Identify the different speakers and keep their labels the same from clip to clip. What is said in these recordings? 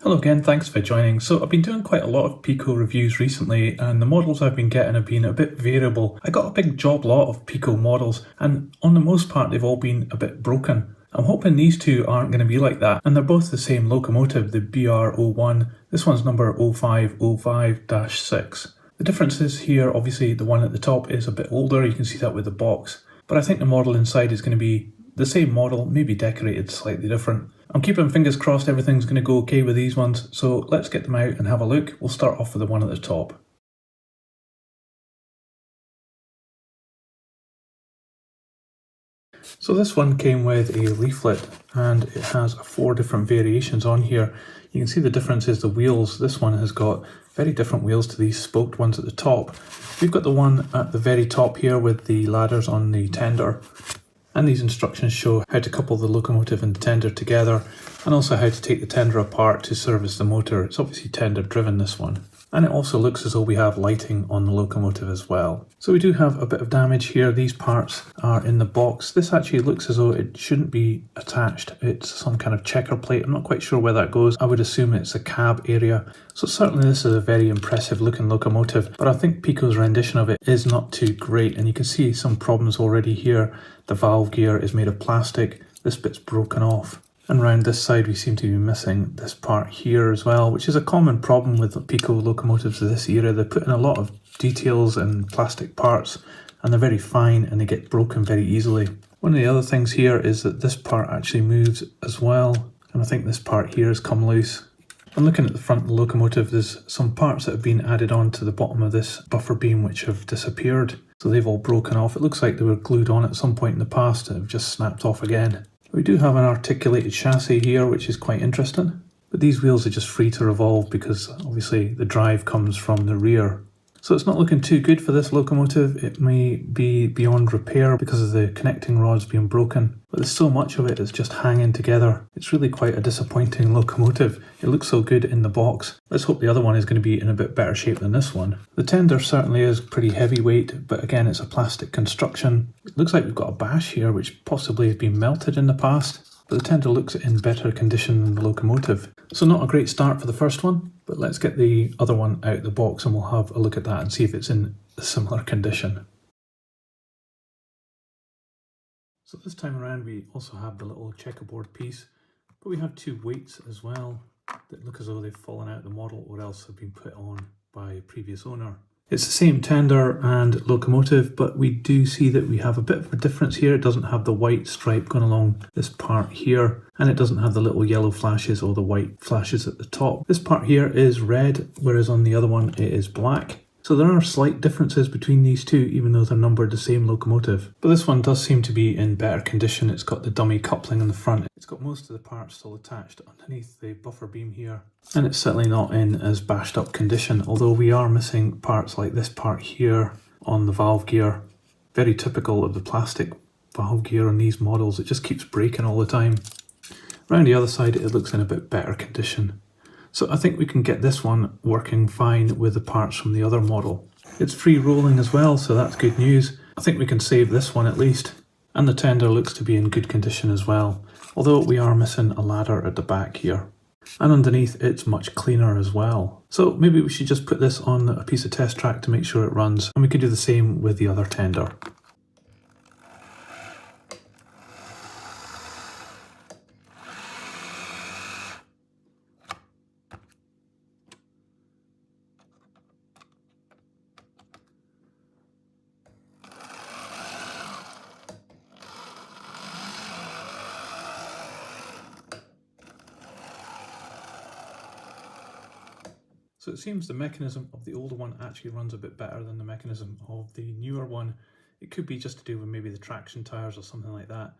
Speaker 1: Hello again, thanks for joining. So I've been doing quite a lot of Piko reviews recently, and the models I've been getting have been a bit variable. I got a big job lot of Piko models, and on the most part they've all been a bit broken. I'm hoping these two aren't going to be like that, and they're both the same locomotive, the BR01. This one's number 0505-6. The difference is here, obviously the one at the top is a bit older, you can see that with the box, but I think the model inside is going to be the same model, maybe decorated slightly different. I'm keeping fingers crossed everything's going to go okay with these ones, so let's get them out and have a look. We'll start off with the one at the top. So this one came with a leaflet and it has 4 different variations on here. You can see the difference is the wheels. This one has got very different wheels to these spoked ones at the top. We've got the one at the very top here with the ladders on the tender. And these instructions show how to couple the locomotive and the tender together, and also how to take the tender apart to service the motor. It's obviously tender driven, this one. And it also looks as though we have lighting on the locomotive as well. So we do have a bit of damage here. These parts are in the box. This actually looks as though it shouldn't be attached. It's some kind of checker plate. I'm not quite sure where that goes. I would assume it's a cab area. So certainly this is a very impressive looking locomotive, but I think Piko's rendition of it is not too great, and you can see some problems already here. The valve gear is made of plastic. This bit's broken off. And around this side we seem to be missing this part here as well, which is a common problem with Piko locomotives of this era. They put in a lot of details and plastic parts, and they're very fine and they get broken very easily. One of the other things here is that this part actually moves as well, and I think this part here has come loose. I'm looking at the front of the locomotive. There's some parts that have been added on to the bottom of this buffer beam which have disappeared. So they've all broken off. It looks like they were glued on at some point in the past and have just snapped off again. We do have an articulated chassis here, which is quite interesting. But these wheels are just free to revolve because obviously the drive comes from the rear. So it's not looking too good for this locomotive. It may be beyond repair because of the connecting rods being broken, but there's so much of it that's just hanging together. It's really quite a disappointing locomotive. It looks so good in the box. Let's hope the other one is going to be in a bit better shape than this one. The tender certainly is pretty heavyweight, but again it's a plastic construction. It looks like we've got a bash here which possibly has been melted in the past, but the tender looks in better condition than the locomotive. So not a great start for the first one, but let's get the other one out of the box and we'll have a look at that and see if it's in a similar condition. So this time around we also have the little checkerboard piece, but we have 2 weights as well that look as though they've fallen out of the model or else have been put on by a previous owner. It's the same tender and locomotive, but we do see that we have a bit of a difference here. It doesn't have the white stripe going along this part here, and it doesn't have the little yellow flashes or the white flashes at the top. This part here is red, whereas on the other one it is black. So there are slight differences between these two, even though they're numbered the same locomotive. But this one does seem to be in better condition. It's got the dummy coupling in the front. It's got most of the parts still attached underneath the buffer beam here. And it's certainly not in as bashed up condition, although we are missing parts like this part here on the valve gear. Very typical of the plastic valve gear on these models. It just keeps breaking all the time. Around the other side it looks in a bit better condition. So I think we can get this one working fine with the parts from the other model. It's free rolling as well, so that's good news. I think we can save this one at least. And the tender looks to be in good condition as well, although we are missing a ladder at the back here. And underneath it's much cleaner as well. So maybe we should just put this on a piece of test track to make sure it runs, and we could do the same with the other tender. So it seems the mechanism of the older one actually runs a bit better than the mechanism of the newer one. It could be just to do with maybe the traction tires or something like that.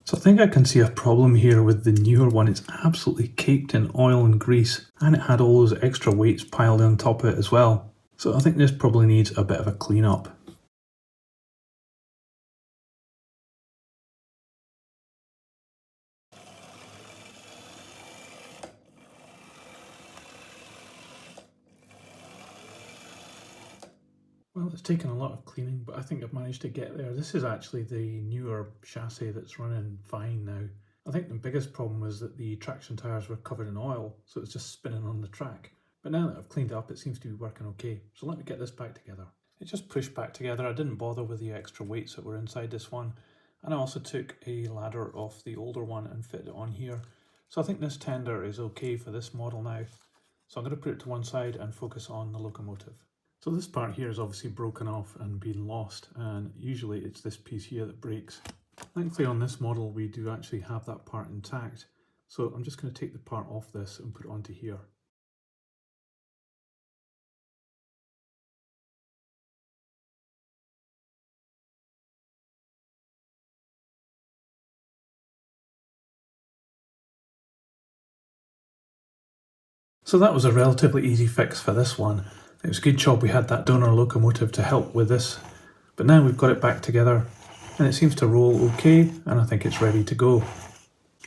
Speaker 1: So I think I can see a problem here with the newer one. It's absolutely caked in oil and grease, and it had all those extra weights piled on top of it as well. So I think this probably needs a bit of a clean up. Well, it's taken a lot of cleaning, but I think I've managed to get there. This is actually the newer chassis that's running fine now. I think the biggest problem was that the traction tyres were covered in oil, so it's just spinning on the track. But now that I've cleaned it up, it seems to be working okay. So let me get this back together. It just pushed back together. I didn't bother with the extra weights that were inside this one. And I also took a ladder off the older one and fitted it on here. So I think this tender is okay for this model now. So I'm going to put it to one side and focus on the locomotive. So this part here is obviously broken off and been lost, and usually it's this piece here that breaks. Thankfully on this model we do actually have that part intact, so I'm just going to take the part off this and put it onto here. So that was a relatively easy fix for this one. It was a good job we had that donor locomotive to help with this, but now we've got it back together and it seems to roll okay, and I think it's ready to go.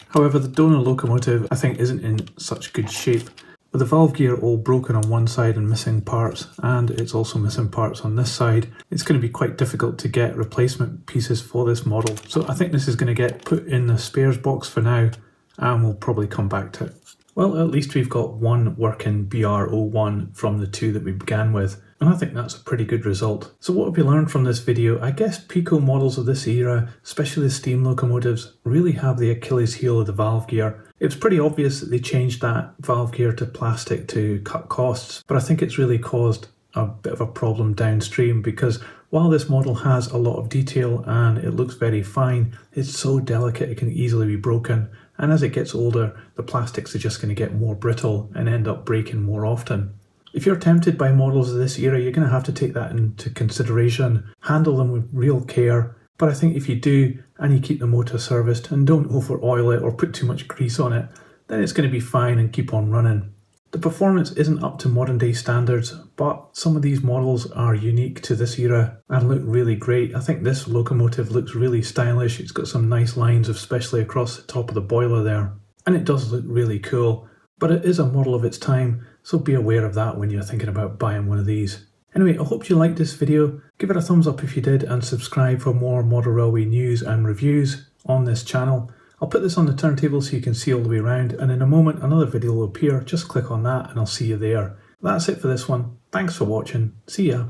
Speaker 1: However, the donor locomotive I think isn't in such good shape, with the valve gear all broken on one side and missing parts, and it's also missing parts on this side. It's going to be quite difficult to get replacement pieces for this model, so I think this is going to get put in the spares box for now, and we'll probably come back to it. Well, at least we've got one working BR01 from the two that we began with, and I think that's a pretty good result. So what have we learned from this video? I guess Piko models of this era, especially the steam locomotives, really have the Achilles heel of the valve gear. It was pretty obvious that they changed that valve gear to plastic to cut costs, but I think it's really caused a bit of a problem downstream, because while this model has a lot of detail and it looks very fine, it's so delicate it can easily be broken, and as it gets older the plastics are just going to get more brittle and end up breaking more often. If you're tempted by models of this era, you're going to have to take that into consideration, handle them with real care, but I think if you do and you keep the motor serviced and don't over oil it or put too much grease on it, then it's going to be fine and keep on running. The performance isn't up to modern day standards, but some of these models are unique to this era and look really great. I think this locomotive looks really stylish. It's got some nice lines, especially across the top of the boiler there. And it does look really cool, but it is a model of its time, so be aware of that when you're thinking about buying one of these. Anyway, I hope you liked this video. Give it a thumbs up if you did, and subscribe for more model railway news and reviews on this channel. I'll put this on the turntable so you can see all the way around, and in a moment another video will appear. Just click on that and I'll see you there. That's it for this one. Thanks for watching. See ya.